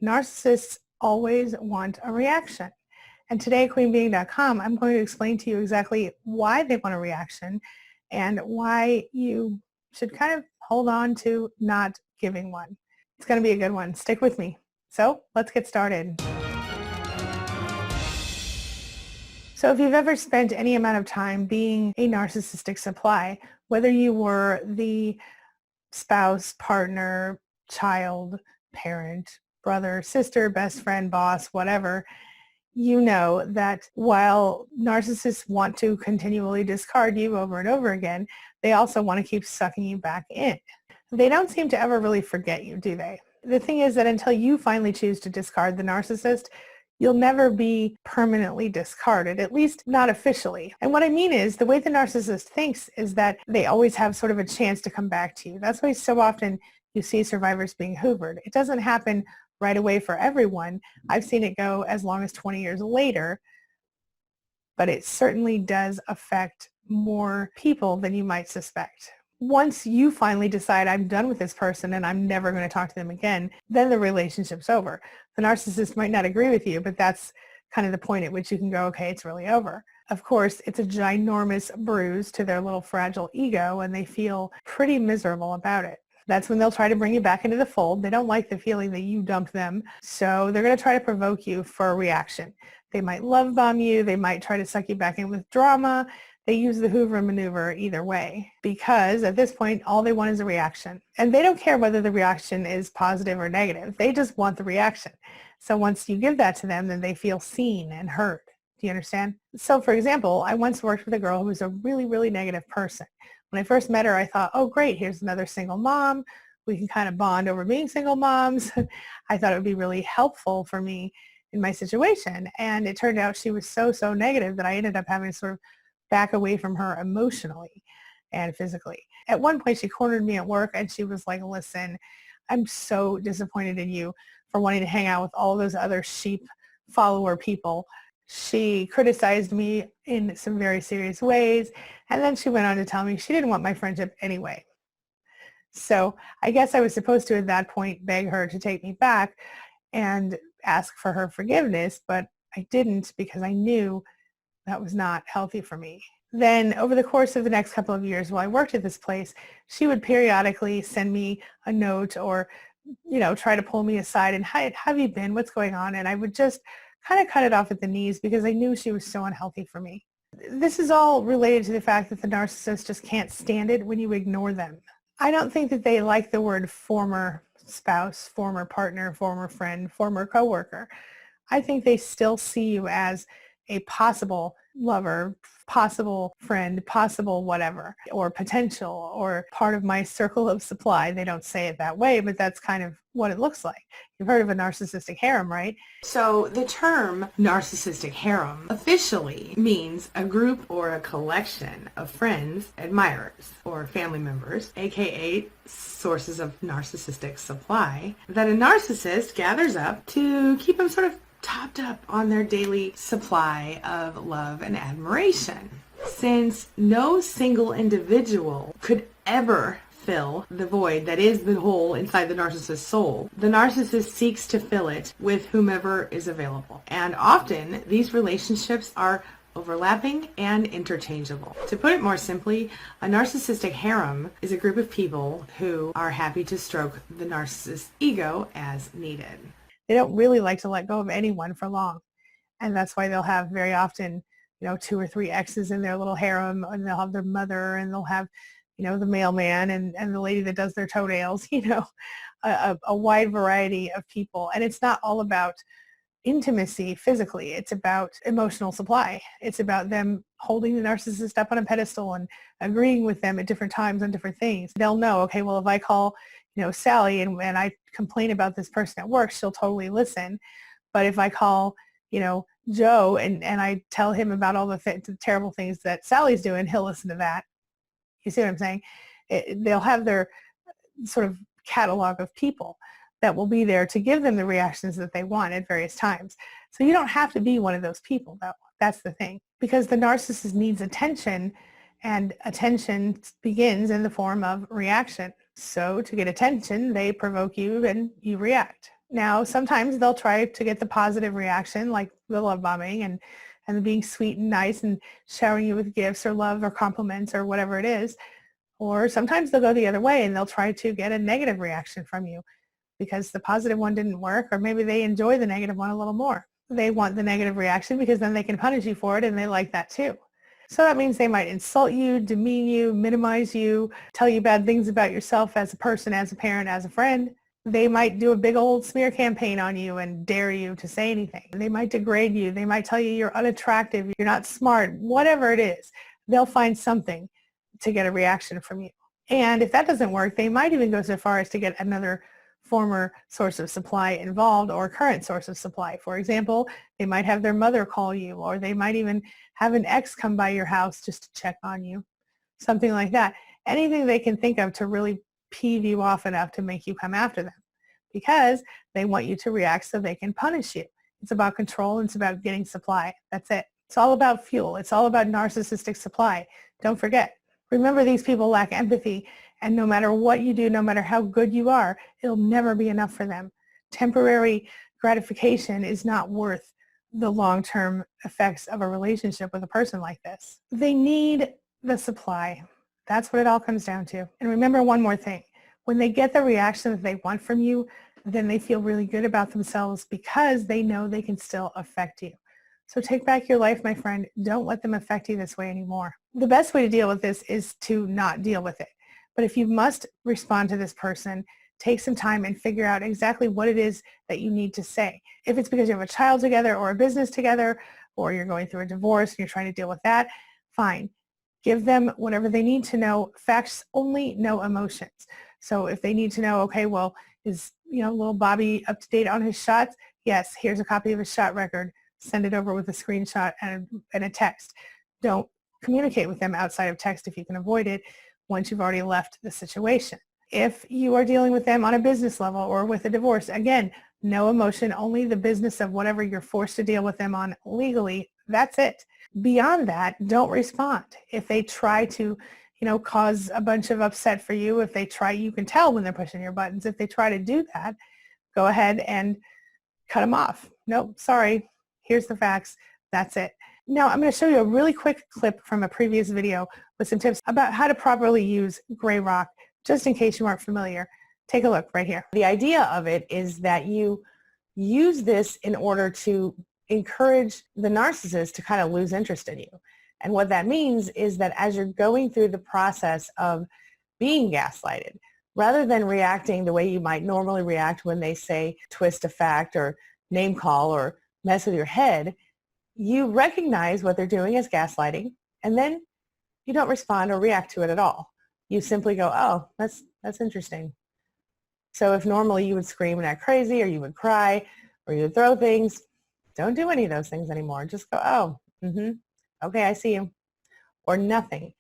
Narcissists always want a reaction. And today at queenbeing.com, I'm going to explain to you exactly why they want a reaction and why you should kind of hold on to not giving one. It's going to be a good one. Stick with me. So let's get started. So if you've ever spent any amount of time being a narcissistic supply, whether you were the spouse, partner, child, parent, brother, sister, best friend, boss, whatever, you know that while narcissists want to continually discard you over and over again, they also want to keep sucking you back in. They don't seem to ever really forget you, do they? The thing is that until you finally choose to discard the narcissist, you'll never be permanently discarded, at least not officially. And what I mean is the way the narcissist thinks is that they always have sort of a chance to come back to you. That's why so often you see survivors being hoovered. It doesn't happen right away for everyone. I've seen it go as long as 20 years later, but it certainly does affect more people than you might suspect. Once you finally decide I'm done with this person and I'm never going to talk to them again, then the relationship's over. The narcissist might not agree with you, but that's kind of the point at which you can go, okay, it's really over. Of course, it's a ginormous bruise to their little fragile ego and they feel pretty miserable about it. That's when they'll try to bring you back into the fold. They don't like the feeling that you dumped them, so they're going to try to provoke you for a reaction. They might love bomb you. They might try to suck you back in with drama. They use the Hoover maneuver either way because at this point, all they want is a reaction. And they don't care whether the reaction is positive or negative. They just want the reaction. So once you give that to them, then they feel seen and heard. Do you understand? So for example, I once worked with a girl who was a really, really negative person. When I first met her, I thought, oh, great, here's another single mom. We can kind of bond over being single moms. I thought it would be really helpful for me in my situation. And it turned out she was so negative that I ended up having to sort of back away from her emotionally and physically. At one point, she cornered me at work and she was like, listen, I'm so disappointed in you for wanting to hang out with all those other sheep follower people. She criticized me in some very serious ways. And then she went on to tell me she didn't want my friendship anyway. So I guess I was supposed to at that point beg her to take me back and ask for her forgiveness, but I didn't because I knew that was not healthy for me. Then over the course of the next couple of years while I worked at this place, she would periodically send me a note or, try to pull me aside and, how have you been? What's going on? And I would just kind of cut it off at the knees because I knew she was so unhealthy for me. This is all related to the fact that the narcissist just can't stand it when you ignore them. I don't think that they like the word former spouse, former partner, former friend, former coworker. I think they still see you as a possible lover, possible friend, possible whatever, or potential, or part of my circle of supply. They don't say it that way, but that's kind of what it looks like. You've heard of a narcissistic harem, right? So the term narcissistic harem officially means a group or a collection of friends, admirers, or family members, aka sources of narcissistic supply, that a narcissist gathers up to keep them sort of topped up on their daily supply of love and admiration. Since no single individual could ever fill the void that is the hole inside the narcissist's soul, the narcissist seeks to fill it with whomever is available. And often these relationships are overlapping and interchangeable. To put it more simply, a narcissistic harem is a group of people who are happy to stroke the narcissist's ego as needed. They don't really like to let go of anyone for long. And that's why they'll have very often, 2 or 3 exes in their little harem, and they'll have their mother, and they'll have, the mailman and the lady that does their toenails, a wide variety of people. And it's not all about intimacy physically. It's about emotional supply. It's about them holding the narcissist up on a pedestal and agreeing with them at different times on different things. They'll know, okay, well, if I call Sally and I complain about this person at work, she'll totally listen. But if I call, Joe and I tell him about all the terrible things that Sally's doing, he'll listen to that. You see what I'm saying? They'll have their sort of catalog of people that will be there to give them the reactions that they want at various times. So you don't have to be one of those people, though. That's the thing. Because the narcissist needs attention, and attention begins in the form of reaction. So to get attention, they provoke you and you react. Now, sometimes they'll try to get the positive reaction, like the love bombing and being sweet and nice and showering you with gifts or love or compliments or whatever it is. Or sometimes they'll go the other way and they'll try to get a negative reaction from you because the positive one didn't work, or maybe they enjoy the negative one a little more. They want the negative reaction because then they can punish you for it, and they like that too. So that means they might insult you, demean you, minimize you, tell you bad things about yourself as a person, as a parent, as a friend. They might do a big old smear campaign on you and dare you to say anything. They might degrade you. They might tell you you're unattractive, you're not smart, whatever it is. They'll find something to get a reaction from you. And if that doesn't work, they might even go so far as to get another former source of supply involved or current source of supply. For example, they might have their mother call you, or they might even have an ex come by your house just to check on you, something like that. Anything they can think of to really peeve you off enough to make you come after them, because they want you to react so they can punish you. It's about control, and it's about getting supply. That's it. It's all about fuel. It's all about narcissistic supply. Don't forget. Remember, these people lack empathy, and no matter what you do, no matter how good you are, it'll never be enough for them. Temporary gratification is not worth the long-term effects of a relationship with a person like this. They need the supply. That's what it all comes down to. And remember one more thing. When they get the reaction that they want from you, then they feel really good about themselves because they know they can still affect you. So take back your life, my friend. Don't let them affect you this way anymore. The best way to deal with this is to not deal with it. But if you must respond to this person, take some time and figure out exactly what it is that you need to say. If it's because you have a child together or a business together, or you're going through a divorce and you're trying to deal with that, fine. Give them whatever they need to know. Facts only, no emotions. So if they need to know, okay, well, is little Bobby up to date on his shots? Yes, here's a copy of his shot record. Send it over with a screenshot and a text. Don't communicate with them outside of text if you can avoid it once you've already left the situation. If you are dealing with them on a business level or with a divorce, again, no emotion, only the business of whatever you're forced to deal with them on legally. That's it. Beyond that, don't respond. If they try to, cause a bunch of upset for you, if they try, you can tell when they're pushing your buttons. If they try to do that, go ahead and cut them off. Nope, sorry. Here's the facts. That's it. Now I'm going to show you a really quick clip from a previous video with some tips about how to properly use gray rock, just in case you aren't familiar. Take a look right here. The idea of it is that you use this in order to encourage the narcissist to kind of lose interest in you. And what that means is that as you're going through the process of being gaslighted, rather than reacting the way you might normally react when they say twist a fact or name call or mess with your head, you recognize what they're doing as gaslighting, and then you don't respond or react to it at all. You simply go, oh, that's interesting. So if normally you would scream and act crazy, or you would cry, or you would throw things, don't do any of those things anymore. Just go, oh, okay, I see you. Or nothing.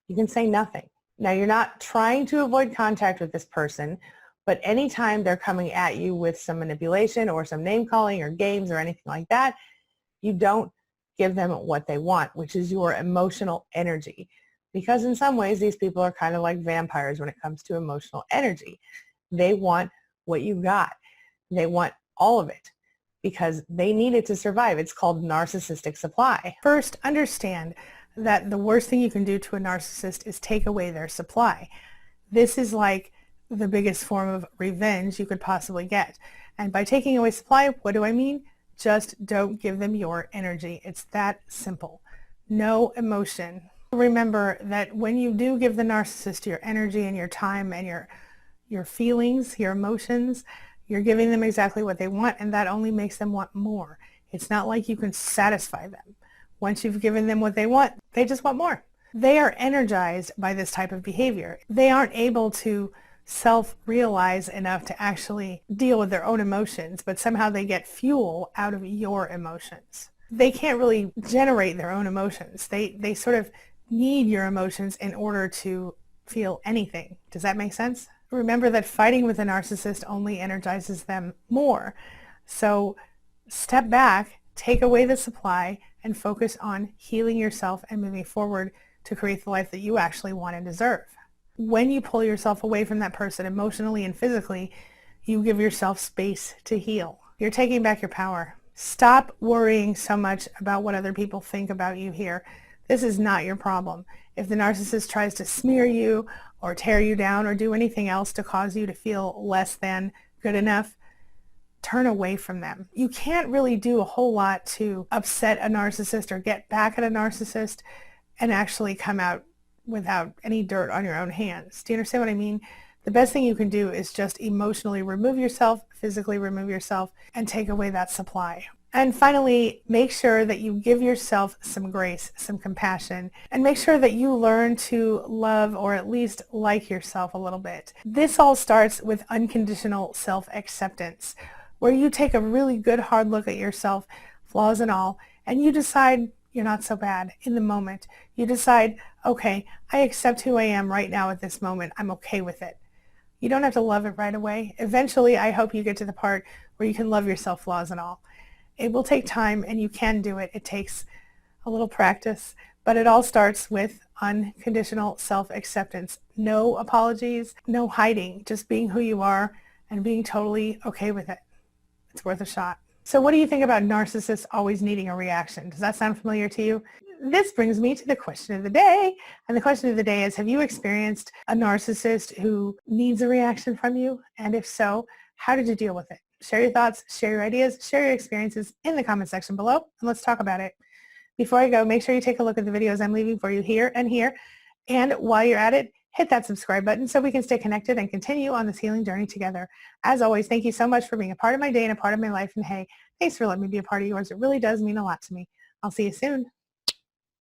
You can say nothing. Now, you're not trying to avoid contact with this person, but anytime they're coming at you with some manipulation or some name calling or games or anything like that, you don't give them what they want, which is your emotional energy. Because in some ways, these people are kind of like vampires when it comes to emotional energy. They want what you got. They want all of it because they need it to survive. It's called narcissistic supply. First, understand that the worst thing you can do to a narcissist is take away their supply. This is like the biggest form of revenge you could possibly get. And by taking away supply, what do I mean? Just don't give them your energy. It's that simple. No emotion. Remember that when you do give the narcissist your energy and your time and your feelings, your emotions, you're giving them exactly what they want, and that only makes them want more. It's not like you can satisfy them. Once you've given them what they want, they just want more. They are energized by this type of behavior. They aren't able to self-realize enough to actually deal with their own emotions, but somehow they get fuel out of your emotions. They can't really generate their own emotions. They sort of need your emotions in order to feel anything. Does that make sense? Remember that fighting with a narcissist only energizes them more. So step back, take away the supply, and focus on healing yourself and moving forward to create the life that you actually want and deserve. When you pull yourself away from that person emotionally and physically, you give yourself space to heal. You're taking back your power. Stop worrying so much about what other people think about you here. This is not your problem. If the narcissist tries to smear you or tear you down or do anything else to cause you to feel less than good enough, turn away from them. You can't really do a whole lot to upset a narcissist or get back at a narcissist and actually come out without any dirt on your own hands. Do you understand what I mean? The best thing you can do is just emotionally remove yourself, physically remove yourself, and take away that supply. And finally, make sure that you give yourself some grace, some compassion, and make sure that you learn to love or at least like yourself a little bit. This all starts with unconditional self-acceptance, where you take a really good hard look at yourself, flaws and all, and you decide you're not so bad in the moment. You decide, okay, I accept who I am right now at this moment. I'm okay with it. You don't have to love it right away. Eventually, I hope you get to the part where you can love yourself, flaws and all. It will take time, and you can do it. It takes a little practice, but it all starts with unconditional self-acceptance. No apologies, no hiding, just being who you are and being totally okay with it. It's worth a shot. So what do you think about narcissists always needing a reaction? Does that sound familiar to you? This brings me to the question of the day. And the question of the day is, have you experienced a narcissist who needs a reaction from you? And if so, how did you deal with it? Share your thoughts, share your ideas, share your experiences in the comment section below, and let's talk about it. Before I go, make sure you take a look at the videos I'm leaving for you here and here. And while you're at it, hit that subscribe button so we can stay connected and continue on this healing journey together. As always, thank you so much for being a part of my day and a part of my life. And hey, thanks for letting me be a part of yours. It really does mean a lot to me. I'll see you soon.